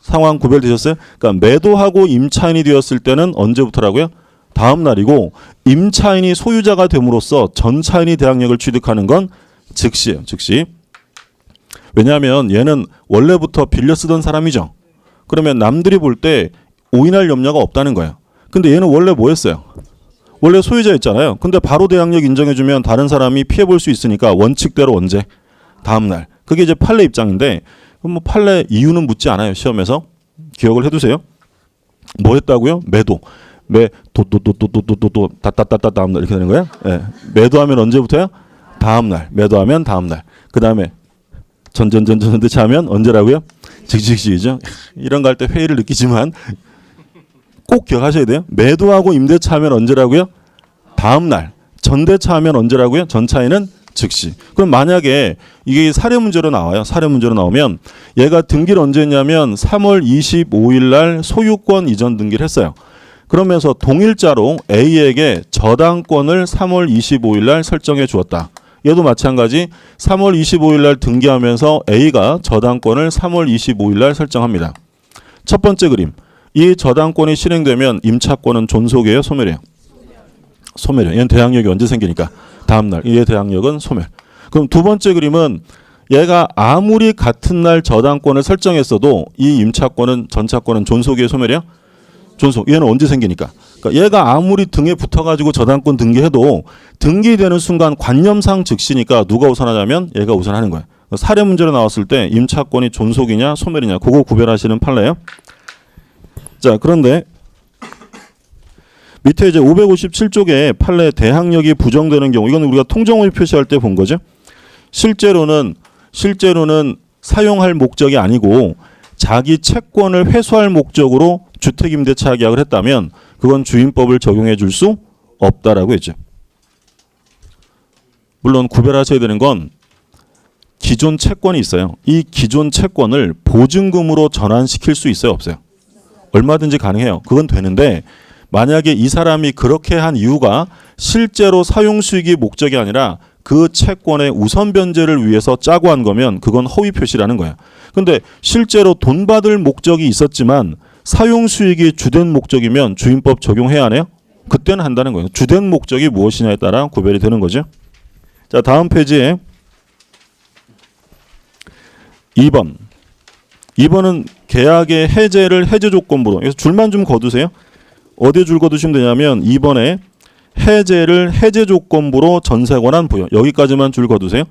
상황 구별되셨어요? 그러니까 매도하고 임차인이 되었을 때는 언제부터라고요? 다음 날이고, 임차인이 소유자가 됨으로써 전차인이 대항력을 취득하는 건 즉시예요. 즉시. 왜냐하면 얘는 원래부터 빌려 쓰던 사람이죠. 그러면 남들이 볼 때 오인할 염려가 없다는 거예요. 근데 얘는 원래 뭐 했어요? 원래 소유자였잖아요. 근데 바로 대항력 인정해주면 다른 사람이 피해볼 수 있으니까 원칙대로 언제? 다음 날. 그게 이제 판례 입장인데, 그럼 뭐 판례 이유는 묻지 않아요. 시험에서. 기억을 해두세요. 뭐 했다고요? 매도. 매도도도도도도도 다다다다 다음 날 이렇게 되는 거예요. 예. 매도하면 언제부터요? 다음 날. 매도하면 다음 날. 그 다음에 전대차 하면 언제라고요? 즉시죠. 이런 거 할 때 회의를 느끼지만 꼭 기억하셔야 돼요. 매도하고 임대차 하면 언제라고요? 다음 날. 전대차 하면 언제라고요? 전차인은 즉시. 그럼 만약에 이게 사례 문제로 나와요. 사례 문제로 나오면 얘가 등기를 언제 했냐면 3월 25일 날 소유권 이전 등기를 했어요. 그러면서 동일자로 A에게 저당권을 3월 25일 날 설정해 주었다. 얘도 마찬가지 3월 25일 날 등기하면서 A가 저당권을 3월 25일 날 설정합니다. 첫 번째 그림. 이 저당권이 실행되면 임차권은 존속이에요, 소멸이에요? 소멸이에요. 얘는 대항력이 언제 생기니까? 다음 날. 얘 대항력은 소멸. 그럼 두 번째 그림은 얘가 아무리 같은 날 저당권을 설정했어도 이 임차권은 전차권은 존속이에요, 소멸이에요? 존속. 얘는 언제 생기니까? 그러니까 얘가 아무리 등에 붙어가지고 저당권 등기해도 등기되는 순간 관념상 즉시니까 누가 우선하냐면 얘가 우선하는 거예요. 사례 문제로 나왔을 때 임차권이 존속이냐 소멸이냐 그거 구별하시는 판례예요. 자, 그런데 밑에 이제 557쪽에 판례 대항력이 부정되는 경우, 이건 우리가 통정호의 표시할 때 본 거죠. 실제로는 사용할 목적이 아니고 자기 채권을 회수할 목적으로 주택임대차 계약을 했다면 그건 주임법을 적용해 줄 수 없다라고 했죠. 물론 구별하셔야 되는 건 기존 채권이 있어요. 이 기존 채권을 보증금으로 전환시킬 수 있어요, 없어요? 얼마든지 가능해요. 그건 되는데 만약에 이 사람이 그렇게 한 이유가 실제로 사용 수익이 목적이 아니라 그 채권의 우선 변제를 위해서 짜고 한 거면 그건 허위 표시라는 거야. 근데 실제로 돈 받을 목적이 있었지만 사용 수익이 주된 목적이면 주임법 적용해야 하네요. 그때는 한다는 거예요. 주된 목적이 무엇이냐에 따라 구별이 되는 거죠. 자, 다음 페이지에 2번. 2번은 계약의 해제를 해제 조건부로. 그래서 줄만 좀 거두세요. 어디에 줄 거두시면 되냐면 2번에 해제를 해제 조건부로 전세 권한 부여. 여기까지만 줄 거두세요.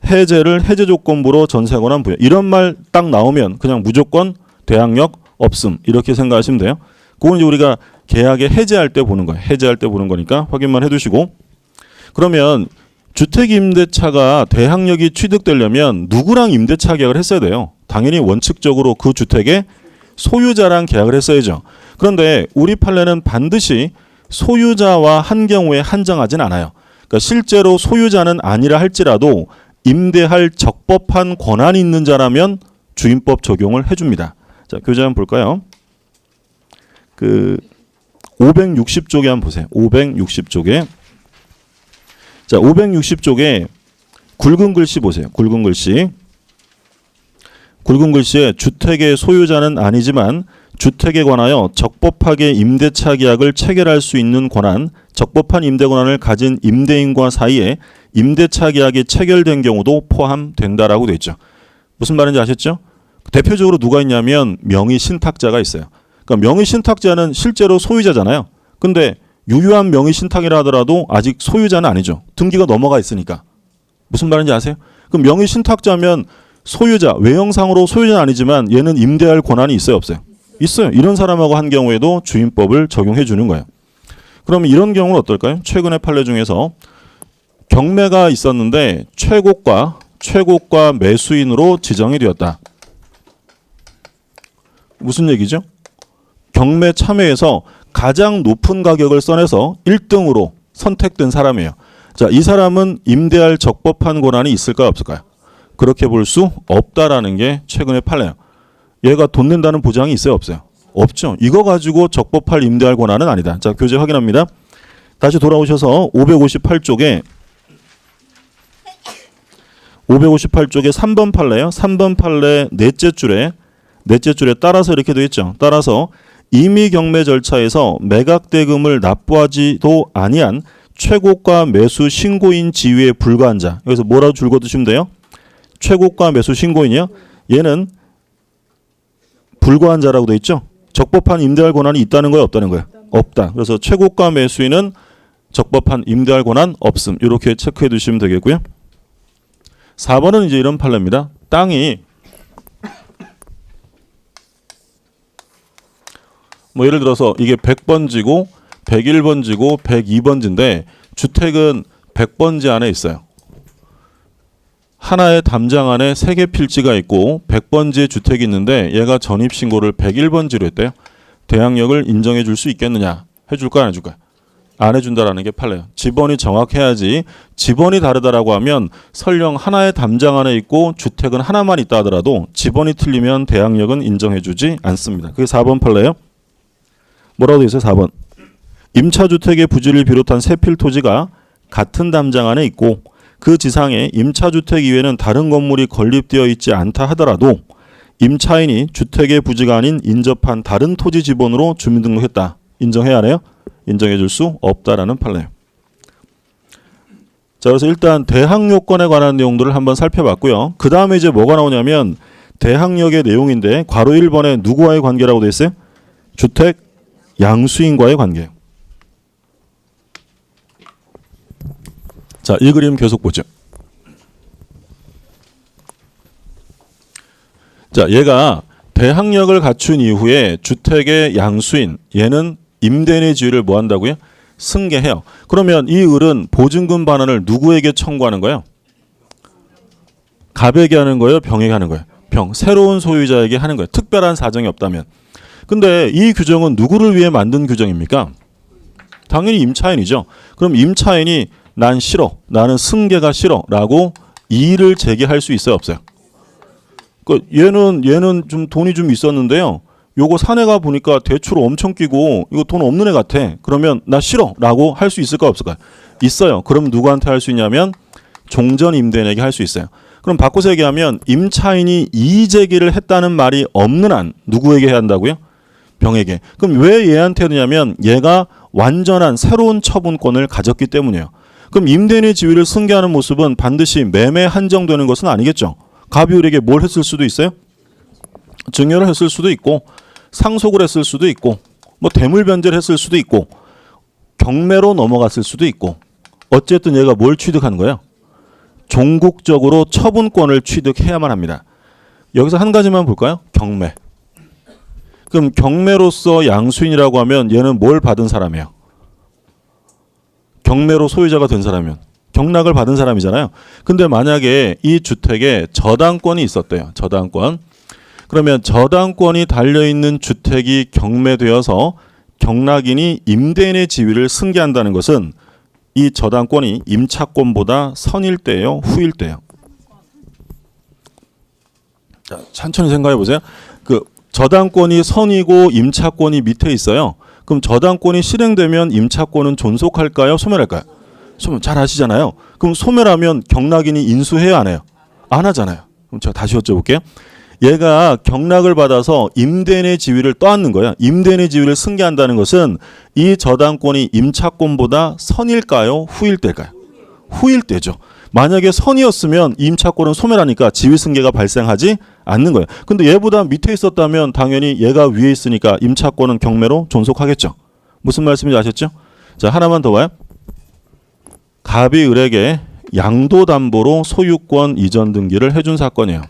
해제를 해제 조건부로 전세 권한 부여. 이런 말 딱 나오면 그냥 무조건 대항력 없음 이렇게 생각하시면 돼요. 그건 이제 우리가 계약에 해제할 때 보는 거예요. 해제할 때 보는 거니까 확인만 해두시고. 그러면 주택임대차가 대항력이 취득되려면 누구랑 임대차 계약을 했어야 돼요. 당연히 원칙적으로 그 주택의 소유자랑 계약을 했어야죠. 그런데 우리 판례는 반드시 소유자와 한 경우에 한정하진 않아요. 그러니까 실제로 소유자는 아니라 할지라도 임대할 적법한 권한이 있는 자라면 주임법 적용을 해줍니다. 자, 교재 한번 볼까요? 560쪽에 한번 보세요. 560쪽에. 자, 560쪽에 굵은 글씨 보세요. 굵은 글씨. 굵은 글씨에 주택의 소유자는 아니지만 주택에 관하여 적법하게 임대차 계약을 체결할 수 있는 권한, 적법한 임대 권한을 가진 임대인과 사이에 임대차 계약이 체결된 경우도 포함된다라고 되어 있죠. 무슨 말인지 아셨죠? 대표적으로 누가 있냐면 명의 신탁자가 있어요. 그러니까 명의 신탁자는 실제로 소유자잖아요. 근데 유효한 명의 신탁이라 하더라도 아직 소유자는 아니죠. 등기가 넘어가 있으니까. 무슨 말인지 아세요? 그럼 명의 신탁자면 소유자, 외형상으로 소유자는 아니지만 얘는 임대할 권한이 있어요, 없어요? 있어요. 이런 사람하고 한 경우에도 주임법을 적용해 주는 거예요. 그러면 이런 경우는 어떨까요? 최근의 판례 중에서 경매가 있었는데 최고가 매수인으로 지정이 되었다. 무슨 얘기죠? 경매 참여에서 가장 높은 가격을 써내서 1등으로 선택된 사람이에요. 자, 이 사람은 임대할 적법한 권한이 있을까요, 없을까요? 그렇게 볼 수 없다라는 게 최근의 판례예요. 얘가 돈 낸다는 보장이 있어요, 없어요? 없죠. 이거 가지고 적법할 임대할 권한은 아니다. 자, 교재 확인합니다. 다시 돌아오셔서 558쪽에 3번 판례요. 3번 판례 넷째 줄에 따라서 이렇게 되어 있죠. 따라서 임의 경매 절차에서 매각 대금을 납부하지도 아니한 최고가 매수 신고인 지위에 불과한 자. 여기서 뭐라고 줄거 두시면 돼요? 최고가 매수 신고인이요. 얘는 불과한 자라고 되어 있죠. 적법한 임대할 권한이 있다는 거예요, 없다는 거예요? 없다. 그래서 최고가 매수인은 적법한 임대할 권한 없음. 이렇게 체크해 두시면 되겠고요. 4번은 이제 이런 판례입니다. 땅이 뭐 예를 들어서 이게 100번지고 101번지고 102번지인데 주택은 100번지 안에 있어요. 하나의 담장 안에 3개 필지가 있고 100번지의 주택이 있는데 얘가 전입신고를 101번지로 했대요. 대항력을 인정해 줄 수 있겠느냐? 해줄까 안 해줄까? 안 해준다라는 게 판례예요. 지번이 정확해야지. 지번이 다르다라고 하면 설령 하나의 담장 안에 있고 주택은 하나만 있다 하더라도 지번이 틀리면 대항력은 인정해 주지 않습니다. 그게 4번 판례예요. 뭐라고 되어 있어요? 4번. 임차주택의 부지를 비롯한 세 필 토지가 같은 담장 안에 있고 그 지상에 임차주택 이외에는 다른 건물이 건립되어 있지 않다 하더라도 임차인이 주택의 부지가 아닌 인접한 다른 토지 지번으로 주민등록했다. 인정해야 하네요? 인정해 줄 수 없다라는 판례예요. 자, 그래서 일단 대항요건에 관한 내용들을 한번 살펴봤고요. 그 다음에 이제 뭐가 나오냐면 대항력의 내용인데 괄호 1번에 누구와의 관계라고 되어 있어요? 주택 양수인과의 관계예요. 자, 이 그림 계속 보죠. 자, 얘가 대항력을 갖춘 이후에 주택의 양수인, 얘는 임대인의 지위를 뭐 한다고요? 승계해요. 그러면 이 을은 보증금 반환을 누구에게 청구하는 거예요? 갑에게 하는 거예요? 병에게 하는 거예요? 병. 새로운 소유자에게 하는 거예요. 특별한 사정이 없다면. 근데 이 규정은 누구를 위해 만든 규정입니까? 당연히 임차인이죠. 그럼 임차인이 난 싫어. 나는 승계가 싫어. 라고 이의를 제기할 수 있어요, 없어요? 얘는 좀 돈이 좀 있었는데요. 요거 사내가 보니까 대출 엄청 끼고 이거 돈 없는 애 같아. 그러면 나 싫어. 라고 할 수 있을까 없을까요? 있어요. 그럼 누구한테 할 수 있냐면 종전 임대인에게 할 수 있어요. 그럼 바꿔서 얘기하면 임차인이 이의 제기를 했다는 말이 없는 한 누구에게 해야 한다고요? 병에게. 그럼 왜 얘한테 하냐면 얘가 완전한 새로운 처분권을 가졌기 때문이에요. 그럼 임대인의 지위를 승계하는 모습은 반드시 매매에 한정되는 것은 아니겠죠. 갑이 을에게 뭘 했을 수도 있어요? 증여를 했을 수도 있고 상속을 했을 수도 있고 뭐 대물 변제를 했을 수도 있고 경매로 넘어갔을 수도 있고 어쨌든 얘가 뭘 취득한 거예요? 종국적으로 처분권을 취득해야만 합니다. 여기서 한 가지만 볼까요? 경매. 그럼 경매로서 양수인이라고 하면 얘는 뭘 받은 사람이에요? 경매로 소유자가 된 사람이면 경락을 받은 사람이잖아요. 근데 만약에 이 주택에 저당권이 있었대요. 저당권. 그러면 저당권이 달려있는 주택이 경매되어서 경락인이 임대인의 지위를 승계한다는 것은 이 저당권이 임차권보다 선일 때예요? 후일 때예요? 자, 천천히 생각해 보세요. 그 저당권이 선이고 임차권이 밑에 있어요. 그럼 저당권이 실행되면 임차권은 존속할까요? 소멸할까요? 소멸. 잘 아시잖아요. 그럼 소멸하면 경락인이 인수해야 안 해요? 안 하잖아요. 그럼 제가 다시 여쭤볼게요. 얘가 경락을 받아서 임대인의 지위를 떠안는 거야. 임대인의 지위를 승계한다는 것은 이 저당권이 임차권보다 선일까요? 후일 때일까요? 후일 때죠. 만약에 선이었으면 임차권은 소멸하니까 지위 승계가 발생하지 않는 거예요. 근데 얘보다 밑에 있었다면 당연히 얘가 위에 있으니까 임차권은 경매로 존속하겠죠. 무슨 말씀인지 아셨죠? 자, 하나만 더 봐요. 갑이 을에게 양도담보로 소유권 이전 등기를 해준 사건이에요.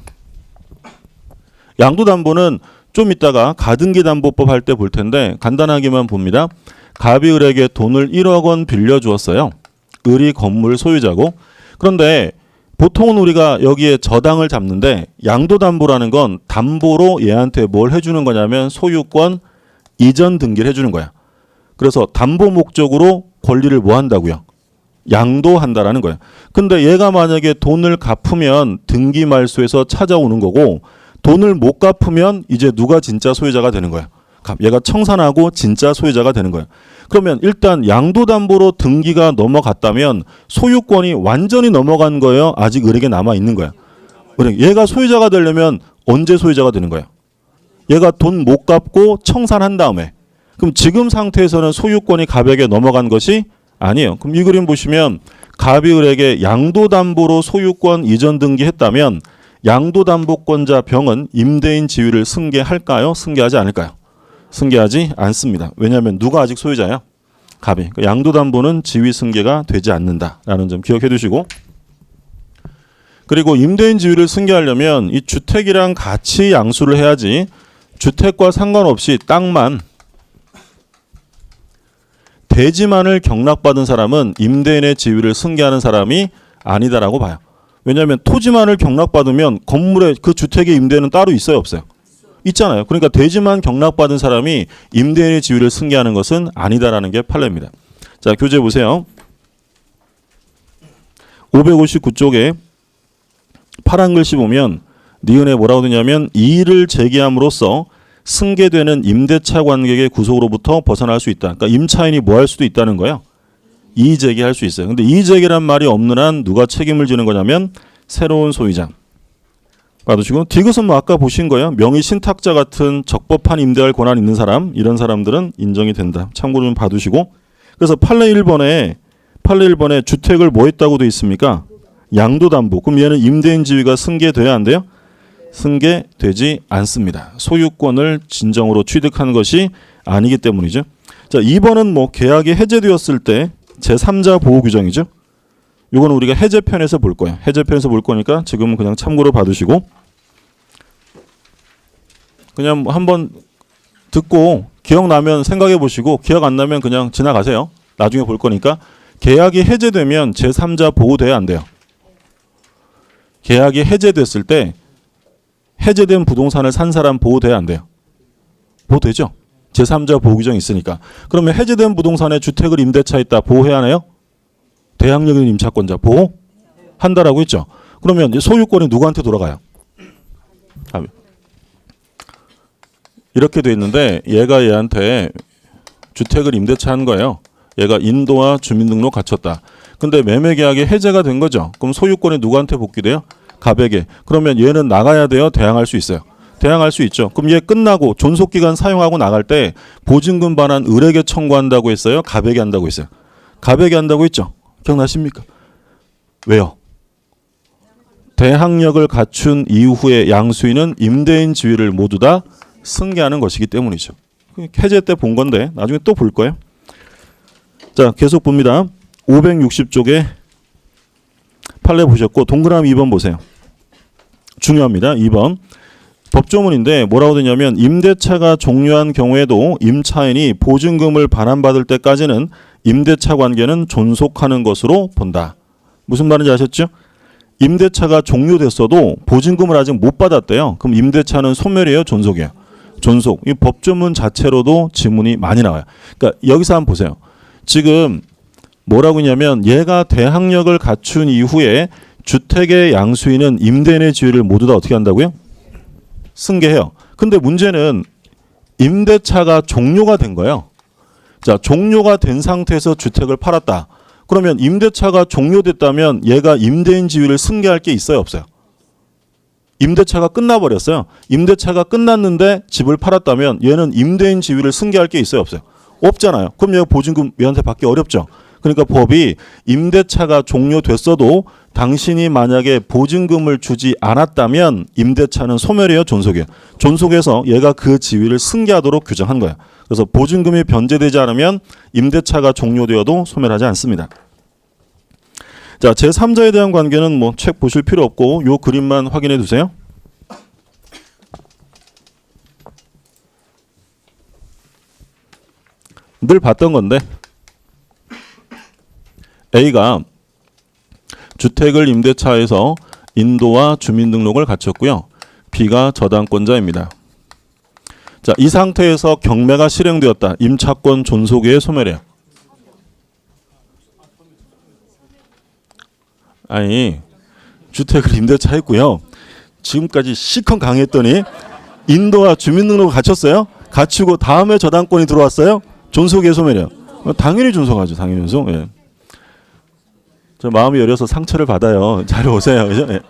양도담보는 좀 이따가 가등기담보법 할 때 볼 텐데 간단하게만 봅니다. 갑이 을에게 돈을 1억 원 빌려주었어요. 을이 건물 소유자고. 그런데 보통은 우리가 여기에 저당을 잡는데 양도담보라는 건 담보로 얘한테 뭘 해주는 거냐면 소유권 이전 등기를 해주는 거야. 그래서 담보 목적으로 권리를 뭐 한다고요? 양도한다라는 거야. 근데 얘가 만약에 돈을 갚으면 등기 말소에서 찾아오는 거고 돈을 못 갚으면 이제 누가 진짜 소유자가 되는 거야? 얘가 청산하고 진짜 소유자가 되는 거야. 그러면 일단 양도담보로 등기가 넘어갔다면 소유권이 완전히 넘어간 거예요? 아직 을에게 남아 있는 거야? 얘가 소유자가 되려면 언제 소유자가 되는 거야? 얘가 돈 못 갚고 청산한 다음에. 그럼 지금 상태에서는 소유권이 갑에게 넘어간 것이 아니에요. 그럼 이 그림 보시면 갑이 을에게 양도담보로 소유권 이전 등기했다면 양도담보권자 병은 임대인 지위를 승계할까요? 승계하지 않을까요? 승계하지 않습니다. 왜냐하면 누가 아직 소유자야? 갑이. 양도담보는 지위 승계가 되지 않는다라는 점 기억해 두시고, 그리고 임대인 지위를 승계하려면 이 주택이랑 같이 양수를 해야지 주택과 상관없이 땅만 대지만을 경락받은 사람은 임대인의 지위를 승계하는 사람이 아니다라고 봐요. 왜냐하면 토지만을 경락받으면 건물에 그 주택의 임대는 따로 있어요, 없어요? 있잖아요. 그러니까 대지만 경락받은 사람이 임대인의 지위를 승계하는 것은 아니다라는 게 판례입니다. 자, 교재 보세요. 559쪽에 파란 글씨 보면 니은에 뭐라고 되냐면 이의를 제기함으로써 승계되는 임대차 관객의 구속으로부터 벗어날 수 있다. 그러니까 임차인이 뭐 할 수도 있다는 거예요. 이의 제기할 수 있어요. 근데 이의 제기란 말이 없는 한 누가 책임을 지는 거냐면 새로운 소유자. 봐두시고 디귿은 뭐 아까 보신 거예요. 명의 신탁자 같은 적법한 임대할 권한 있는 사람, 이런 사람들은 인정이 된다. 참고로 좀 봐두시고. 그래서 판례 1번에 주택을 뭐 했다고 돼 있습니까? 양도담보. 그럼 얘는 임대인 지위가 승계돼야 안 돼요? 승계되지 않습니다. 소유권을 진정으로 취득한 것이 아니기 때문이죠. 자, 2번은 뭐 계약이 해제되었을 때 제3자 보호 규정이죠. 이거는 우리가 해제편에서 볼 거예요. 해제편에서 볼 거니까 지금은 그냥 참고로 봐두시고, 그냥 한번 듣고 기억나면 생각해 보시고 기억 안 나면 그냥 지나가세요. 나중에 볼 거니까. 계약이 해제되면 제3자 보호돼야 안 돼요. 계약이 해제됐을 때 해제된 부동산을 산 사람 보호돼야 안 돼요? 보호되죠? 제3자 보호 규정이 있으니까. 그러면 해제된 부동산에 주택을 임대차 있다. 보호해야 하나요? 대항력 있는 임차권자 보호한다라고 했죠. 그러면 소유권이 누구한테 돌아가요? 이렇게 돼 있는데 얘가 얘한테 주택을 임대차 한 거예요. 얘가 인도와 주민등록 갖췄다. 근데 매매계약이 해제가 된 거죠. 그럼 소유권이 누구한테 복귀돼요? 갑에게. 그러면 얘는 나가야 돼요? 대항할 수 있어요? 대항할 수 있죠. 그럼 얘 끝나고 존속기간 사용하고 나갈 때 보증금 반환 을에게 청구한다고 했어요? 갑에게 한다고 했어요? 갑에게 한다고 했죠. 기억나십니까? 왜요? 대항력을 갖춘 이후에 양수인은 임대인 지위를 모두 다 승계하는 것이기 때문이죠. 해제 때 본 건데 나중에 또 볼 거예요. 자, 계속 봅니다. 560쪽에 판례 보셨고 동그라미 2번 보세요. 중요합니다. 2번. 법조문인데 뭐라고 되냐면 임대차가 종료한 경우에도 임차인이 보증금을 반환받을 때까지는 임대차 관계는 존속하는 것으로 본다. 무슨 말인지 아셨죠? 임대차가 종료됐어도 보증금을 아직 못 받았대요. 그럼 임대차는 소멸이에요, 존속이에요? 존속. 이 법조문 자체로도 지문이 많이 나와요. 그러니까 여기서 한번 보세요. 지금 뭐라고 했냐면 얘가 대항력을 갖춘 이후에 주택의 양수인은 임대인의 지위를 모두 다 어떻게 한다고요? 승계해요. 근데 문제는 임대차가 종료가 된 거예요. 자, 종료가 된 상태에서 주택을 팔았다. 그러면 임대차가 종료됐다면 얘가 임대인 지위를 승계할 게 있어요, 없어요? 임대차가 끝나버렸어요. 임대차가 끝났는데 집을 팔았다면 얘는 임대인 지위를 승계할 게 있어요, 없어요? 없잖아요. 그럼 얘가 보증금 얘한테 받기 어렵죠. 그러니까 법이 임대차가 종료됐어도 당신이 만약에 보증금을 주지 않았다면 임대차는 소멸이에요, 존속이에요? 존속해서 얘가 그 지위를 승계하도록 규정한 거예요. 그래서 보증금이 변제되지 않으면 임대차가 종료되어도 소멸하지 않습니다. 자, 제3자에 대한 관계는 뭐 책 보실 필요 없고 요 그림만 확인해 두세요. 늘 봤던 건데 A가 주택을 임대차에서 인도와 주민등록을 갖췄고요. B가 저당권자입니다. 자, 이 상태에서 경매가 실행되었다. 임차권 존속의 소멸이에요. 아니, 주택을 임대차 했고요. 지금까지 시컨 강의했더니 인도와 주민등록을 갖췄어요? 갖추고 다음에 저당권이 들어왔어요? 존속의 소멸이에요. 당연히 존속하죠. 당연히 존속. 예. 저 마음이 여려서 상처를 받아요. 잘 오세요. 그죠? 예.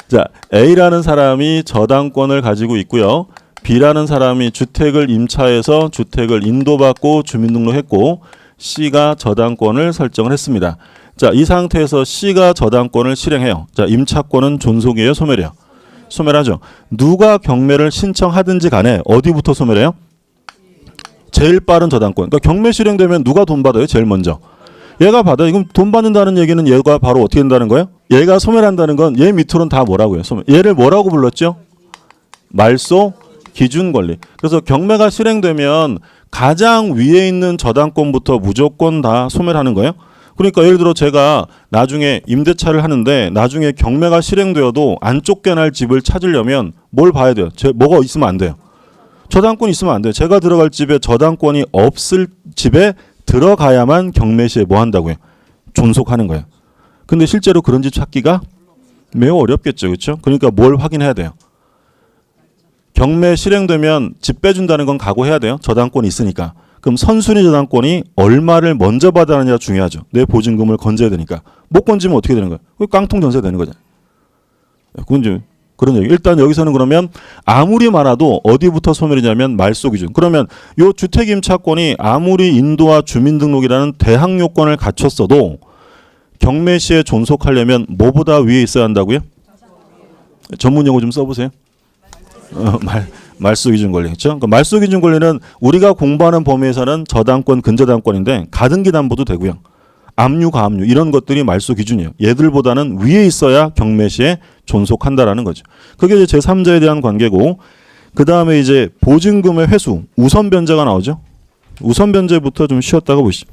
자, A라는 사람이 저당권을 가지고 있고요. B라는 사람이 주택을 임차해서 주택을 인도받고 주민등록했고 C가 저당권을 설정을 했습니다. 자, 이 상태에서 C가 저당권을 실행해요. 자, 임차권은 존속이에요, 소멸이에요? 소멸하죠. 누가 경매를 신청하든지 간에 어디부터 소멸해요? 제일 빠른 저당권. 그러니까 경매 실행되면 누가 돈 받아요? 제일 먼저. 얘가 받아요. 이건 돈 받는다는 얘기는 얘가 바로 어떻게 된다는 거예요? 얘가 소멸한다는 건 얘 밑으로는 다 뭐라고요? 소멸. 얘를 뭐라고 불렀죠? 말소 기준 권리. 그래서 경매가 실행되면 가장 위에 있는 저당권부터 무조건 다 소멸하는 거예요. 그러니까 예를 들어 제가 나중에 임대차를 하는데 나중에 경매가 실행되어도 안 쫓겨날 집을 찾으려면 뭘 봐야 돼요? 뭐가 있으면 안 돼요? 저당권이 있으면 안 돼요. 제가 들어갈 집에 저당권이 없을 집에 들어가야만 경매 시에 뭐 한다고요? 존속하는 거예요. 근데 실제로 그런 집 찾기가 매우 어렵겠죠. 그렇죠? 그러니까 뭘 확인해야 돼요? 경매 실행되면 집 빼준다는 건 각오해야 돼요. 저당권이 있으니까. 그럼 선순위 저당권이 얼마를 먼저 받아느냐가 중요하죠. 내 보증금을 건져야 되니까. 못 건지면 어떻게 되는 거예요? 깡통 전세 되는 거잖아요. 그건 좀 그런 얘기. 일단 여기서는 그러면 아무리 많아도 어디부터 소멸이냐면 말소 기준. 그러면 요 주택 임차권이 아무리 인도와 주민등록이라는 대항 요건을 갖췄어도 경매 시에 존속하려면 뭐보다 위에 있어야 한다고요? 전문 용어 좀 써보세요. 말소 기준 권리. 그렇죠? 그러니까 말소 기준 권리는 우리가 공부하는 범위에서는 저당권, 근저당권인데 가등기 담보도 되고요. 압류, 가압류 이런 것들이 말소 기준이에요. 얘들보다는 위에 있어야 경매 시에 존속한다라는 거죠. 그게 이제 제3자에 대한 관계고 그 다음에 이제 보증금의 회수, 우선 변제가 나오죠. 우선 변제부터 좀 쉬었다가 보시죠.